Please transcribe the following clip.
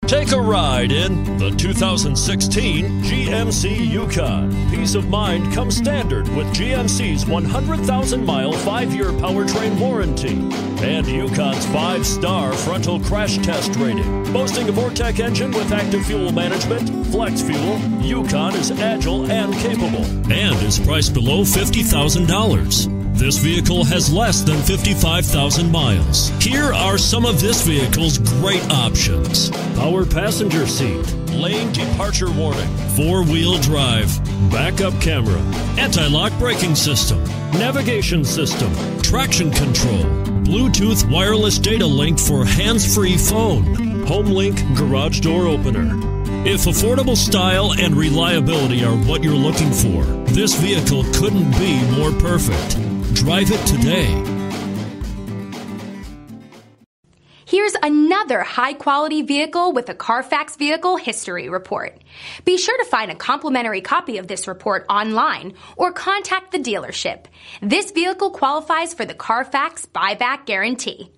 Take a ride in the 2016 GMC Yukon. Peace of mind comes standard with GMC's 100,000-mile 5-year powertrain warranty and Yukon's 5-star frontal crash test rating. Boasting a Vortec engine with active fuel management, flex fuel, Yukon is agile and capable and is priced below $50,000. This vehicle has less than 55,000 miles. Here are some of this vehicle's great options: power passenger seat, lane departure warning, 4-wheel drive, backup camera, anti-lock braking system, navigation system, traction control, Bluetooth wireless data link for hands-free phone, HomeLink garage door opener. If affordable style and reliability are what you're looking for, this vehicle couldn't be more perfect. Drive it today. Here's another high-quality vehicle with a Carfax Vehicle History Report. Be sure to find a complimentary copy of this report online or contact the dealership. This vehicle qualifies for the Carfax Buyback Guarantee.